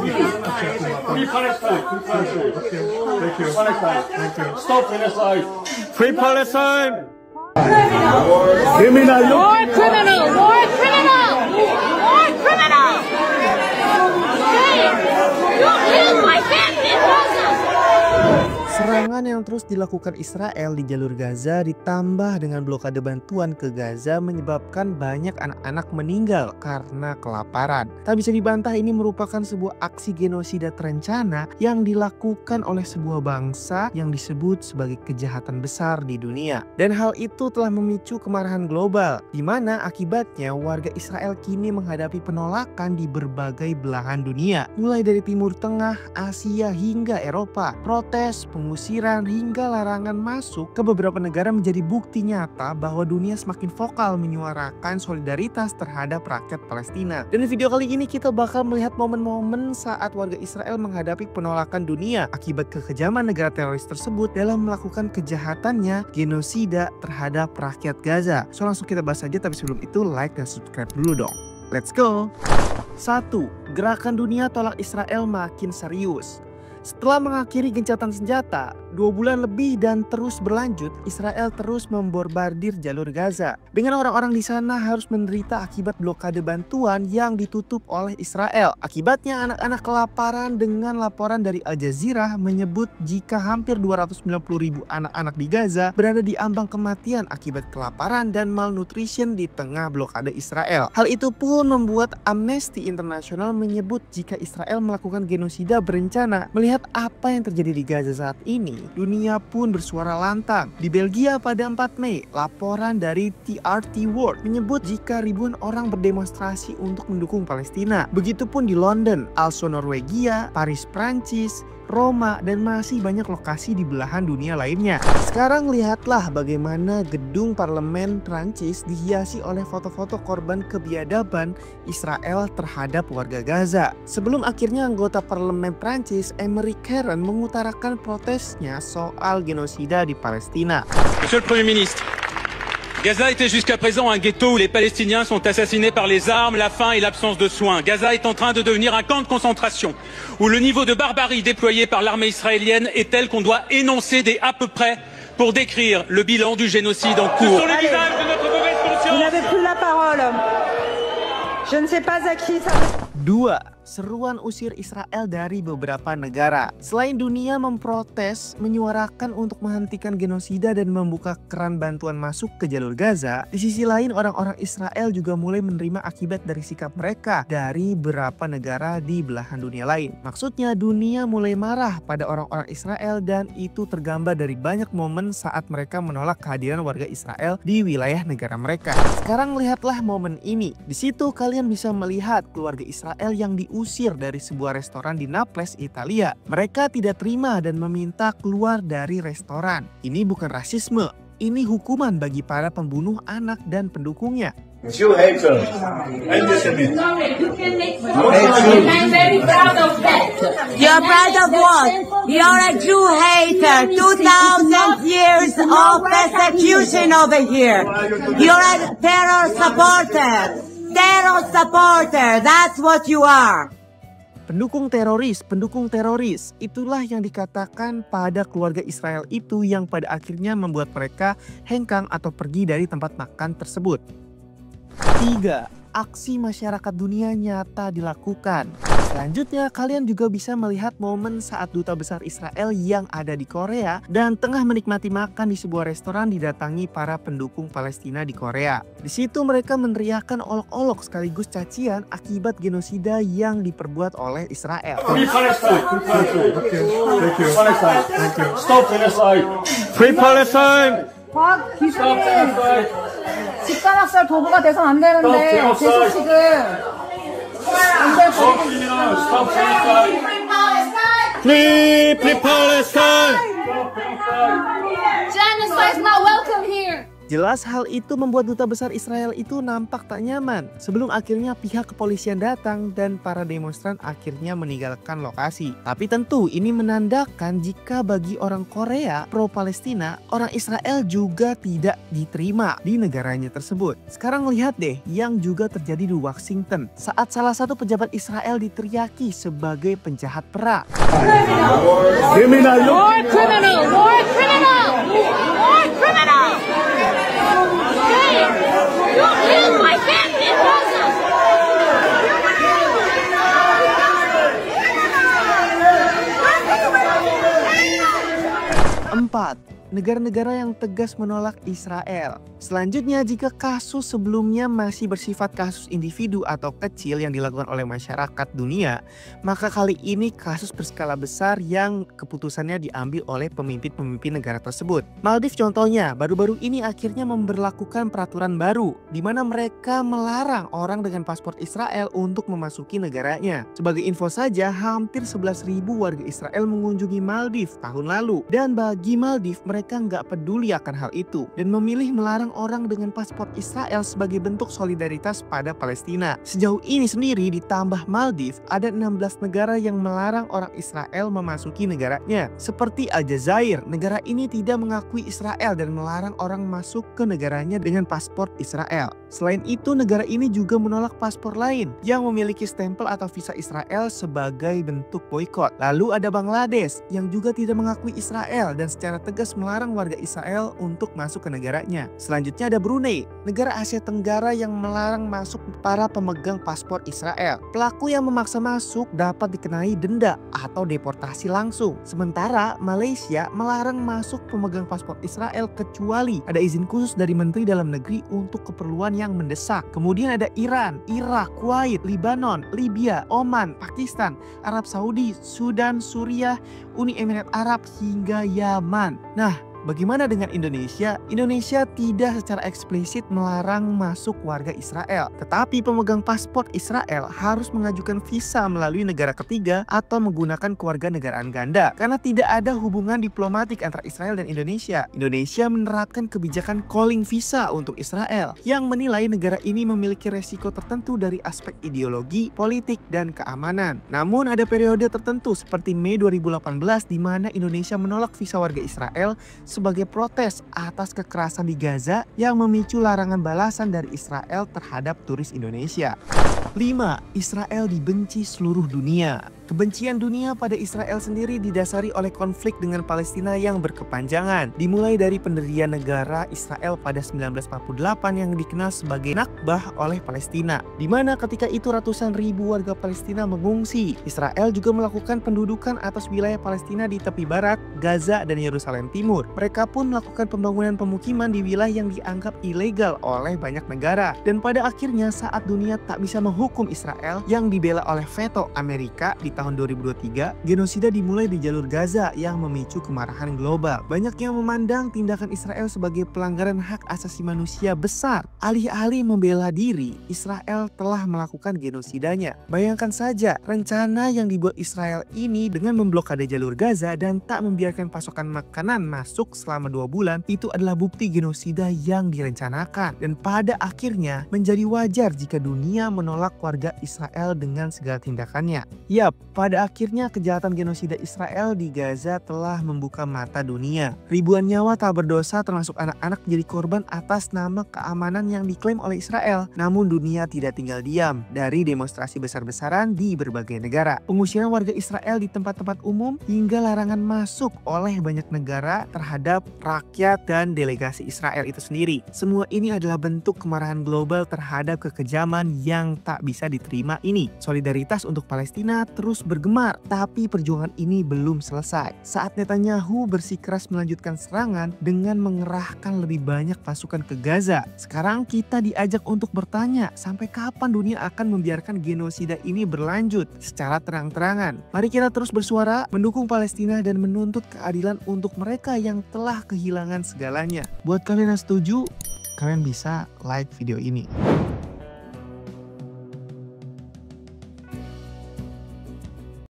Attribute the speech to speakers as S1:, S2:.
S1: Free Palestine. Free Palestine. Thank you. Palestine. Thank you. Stop genocide. Free Palestine. Criminal.
S2: More criminal. More criminal. More criminal. You killed my family in Gaza.
S3: Serangan yang terus dilakukan Israel di jalur Gaza ditambah dengan blokade bantuan ke Gaza menyebabkan banyak anak-anak meninggal karena kelaparan. Tak bisa dibantah ini merupakan sebuah aksi genosida terencana yang dilakukan oleh sebuah bangsa yang disebut sebagai kejahatan besar di dunia. Dan hal itu telah memicu kemarahan global, di mana akibatnya warga Israel kini menghadapi penolakan di berbagai belahan dunia. Mulai dari Timur Tengah, Asia hingga Eropa. Protes, pengusiran hingga larangan masuk ke beberapa negara menjadi bukti nyata bahwa dunia semakin vokal menyuarakan solidaritas terhadap rakyat Palestina. Dan di video kali ini kita bakal melihat momen-momen saat warga Israel menghadapi penolakan dunia akibat kekejaman negara teroris tersebut dalam melakukan kejahatannya genosida terhadap rakyat Gaza. So langsung kita bahas saja, tapi sebelum itu like dan subscribe dulu dong. Let's go. 1. Gerakan dunia tolak Israel makin serius. Setelah mengakhiri gencatan senjata, 2 bulan lebih dan terus berlanjut, Israel terus membombardir jalur Gaza. Dengan orang-orang di sana harus menderita akibat blokade bantuan yang ditutup oleh Israel. Akibatnya anak-anak kelaparan dengan laporan dari Al Jazeera menyebut jika hampir 290.000 anak-anak di Gaza berada di ambang kematian akibat kelaparan dan malnutrition di tengah blokade Israel. Hal itu pun membuat Amnesty International menyebut jika Israel melakukan genosida berencana. Melihat apa yang terjadi di Gaza saat ini, dunia pun bersuara lantang. Di Belgia pada 4 Mei, laporan dari TRT World menyebut jika ribuan orang berdemonstrasi untuk mendukung Palestina. Begitupun di London, also Norwegia, Paris Prancis, Roma, dan masih banyak lokasi di belahan dunia lainnya. Sekarang lihatlah bagaimana gedung parlemen Prancis dihiasi oleh foto-foto korban kebiadaban Israel terhadap warga Gaza. Sebelum akhirnya anggota parlemen Prancis, Aymeric Caron, mengutarakan protesnya soal genosida di Palestina.
S4: Monsieur le Premier ministre, Gaza était jusqu'à présent un ghetto où les Palestiniens sont assassinés par les armes, la faim et l'absence de soins. Gaza est en train de devenir un camp de concentration où le niveau de barbarie déployé par l'armée israélienne est tel qu'on doit énoncer des à peu près pour décrire le bilan du génocide en cours. Ce sont les visages de notre mauvaise conscience.
S5: Vous n'avez plus la parole. Je ne sais pas à qui ça...
S3: 2. Seruan usir Israel dari beberapa negara. Selain dunia memprotes, menyuarakan untuk menghentikan genosida dan membuka keran bantuan masuk ke jalur Gaza, di sisi lain orang-orang Israel juga mulai menerima akibat dari sikap mereka dari beberapa negara di belahan dunia lain. Maksudnya dunia mulai marah pada orang-orang Israel dan itu tergambar dari banyak momen saat mereka menolak kehadiran warga Israel di wilayah negara mereka. Sekarang lihatlah momen ini. Di situ kalian bisa melihat keluarga Israel yang diusir dari sebuah restoran di Naples, Italia. Mereka tidak terima dan meminta keluar dari restoran. Ini bukan rasisme, ini hukuman bagi para pembunuh anak dan pendukungnya.
S1: You hater. Anti-Semite.
S2: I'm very proud of that.
S5: You're proud of what? You're a Jew hater. 2,000 years of persecution over here. You're a terror supporter. Terror supporter. That's what you are.
S3: Pendukung teroris, itulah yang dikatakan pada keluarga Israel itu yang pada akhirnya membuat mereka hengkang atau pergi dari tempat makan tersebut. 3. Aksi masyarakat dunia nyata dilakukan. Selanjutnya, kalian juga bisa melihat momen saat duta besar Israel yang ada di Korea dan tengah menikmati makan di sebuah restoran didatangi para pendukung Palestina di Korea. Di situ mereka meneriakkan olok-olok sekaligus cacian akibat genosida yang diperbuat oleh Israel.
S1: Free Palestine. Free Palestine. Thank you. Palestine. Thank you. Stop genocide. Free Palestine.
S6: 과학
S1: Stop
S6: 기술이
S1: genocide.
S6: 집단학살 도구가 돼선 안 되는데 제 소식은
S1: Stop criminal. Stop genocide.
S3: Free Palestine.
S2: Genocide is not welcome here.
S3: Jelas hal itu membuat duta besar Israel itu nampak tak nyaman sebelum akhirnya pihak kepolisian datang dan para demonstran akhirnya meninggalkan lokasi. Tapi tentu ini menandakan jika bagi orang Korea pro-Palestina, orang Israel juga tidak diterima di negaranya tersebut. Sekarang lihat deh yang juga terjadi di Washington saat salah satu pejabat Israel diteriaki sebagai penjahat perang.
S1: Criminal.
S2: More criminal! More criminal! More criminal! Hey, you killed my family in Gaza!
S3: 4. Negara-negara yang tegas menolak Israel. Selanjutnya, jika kasus sebelumnya masih bersifat kasus individu atau kecil yang dilakukan oleh masyarakat dunia, maka kali ini kasus berskala besar yang keputusannya diambil oleh pemimpin-pemimpin negara tersebut. Maldives contohnya, baru-baru ini akhirnya memberlakukan peraturan baru di mana mereka melarang orang dengan paspor Israel untuk memasuki negaranya. Sebagai info saja, hampir 11.000 warga Israel mengunjungi Maldives tahun lalu, dan bagi Maldives mereka nggak peduli akan hal itu dan memilih melarang orang dengan paspor Israel sebagai bentuk solidaritas pada Palestina. Sejauh ini sendiri ditambah Maldives, ada 16 negara yang melarang orang Israel memasuki negaranya. Seperti Aljazair, negara ini tidak mengakui Israel dan melarang orang masuk ke negaranya dengan paspor Israel. Selain itu, negara ini juga menolak paspor lain yang memiliki stempel atau visa Israel sebagai bentuk boikot. Lalu ada Bangladesh yang juga tidak mengakui Israel dan secara tegas melarang warga Israel untuk masuk ke negaranya. Selanjutnya ada Brunei, negara Asia Tenggara yang melarang masuk para pemegang paspor Israel. Pelaku yang memaksa masuk dapat dikenai denda atau deportasi langsung. Sementara Malaysia melarang masuk pemegang paspor Israel kecuali ada izin khusus dari Menteri Dalam Negeri untuk keperluan yang mendesak. Kemudian ada Iran, Irak, Kuwait, Lebanon, Libya, Oman, Pakistan, Arab Saudi, Sudan, Suriah, Uni Emirat Arab hingga Yaman. Nah, bagaimana dengan Indonesia? Indonesia tidak secara eksplisit melarang masuk warga Israel. Tetapi pemegang paspor Israel harus mengajukan visa melalui negara ketiga atau menggunakan kewarganegaraan ganda. Karena tidak ada hubungan diplomatik antara Israel dan Indonesia. Indonesia menerapkan kebijakan calling visa untuk Israel yang menilai negara ini memiliki resiko tertentu dari aspek ideologi, politik, dan keamanan. Namun ada periode tertentu seperti Mei 2018 di mana Indonesia menolak visa warga Israel sebagai protes atas kekerasan di Gaza yang memicu larangan balasan dari Israel terhadap turis Indonesia. 5. Israel dibenci seluruh dunia. Kebencian dunia pada Israel sendiri didasari oleh konflik dengan Palestina yang berkepanjangan. Dimulai dari pendirian negara Israel pada 1948 yang dikenal sebagai Nakbah oleh Palestina. Di mana ketika itu ratusan ribu warga Palestina mengungsi. Israel juga melakukan pendudukan atas wilayah Palestina di tepi barat, Gaza, dan Yerusalem Timur. Mereka pun melakukan pembangunan pemukiman di wilayah yang dianggap ilegal oleh banyak negara. Dan pada akhirnya saat dunia tak bisa menghukum Israel yang dibela oleh veto Amerika di tahun 2023, genosida dimulai di jalur Gaza yang memicu kemarahan global. Banyak yang memandang tindakan Israel sebagai pelanggaran hak asasi manusia besar. Alih-alih membela diri, Israel telah melakukan genosidanya. Bayangkan saja rencana yang dibuat Israel ini dengan memblokade jalur Gaza dan tak membiarkan pasokan makanan masuk selama 2 bulan, itu adalah bukti genosida yang direncanakan. Dan pada akhirnya menjadi wajar jika dunia menolak warga Israel dengan segala tindakannya. Yap, pada akhirnya kejahatan genosida Israel di Gaza telah membuka mata dunia. Ribuan nyawa tak berdosa termasuk anak-anak menjadi korban atas nama keamanan yang diklaim oleh Israel. Namun dunia tidak tinggal diam dari demonstrasi besar-besaran di berbagai negara. Pengusiran warga Israel di tempat-tempat umum hingga larangan masuk oleh banyak negara terhadap rakyat dan delegasi Israel itu sendiri. Semua ini adalah bentuk kemarahan global terhadap kekejaman yang tak bisa diterima ini. Solidaritas untuk Palestina terus bergemar, tapi perjuangan ini belum selesai. Saat Netanyahu bersikeras melanjutkan serangan dengan mengerahkan lebih banyak pasukan ke Gaza, sekarang kita diajak untuk bertanya, sampai kapan dunia akan membiarkan genosida ini berlanjut secara terang-terangan? Mari kita terus bersuara, mendukung Palestina dan menuntut keadilan untuk mereka yang telah kehilangan segalanya. Buat kalian yang setuju, kalian bisa like video ini.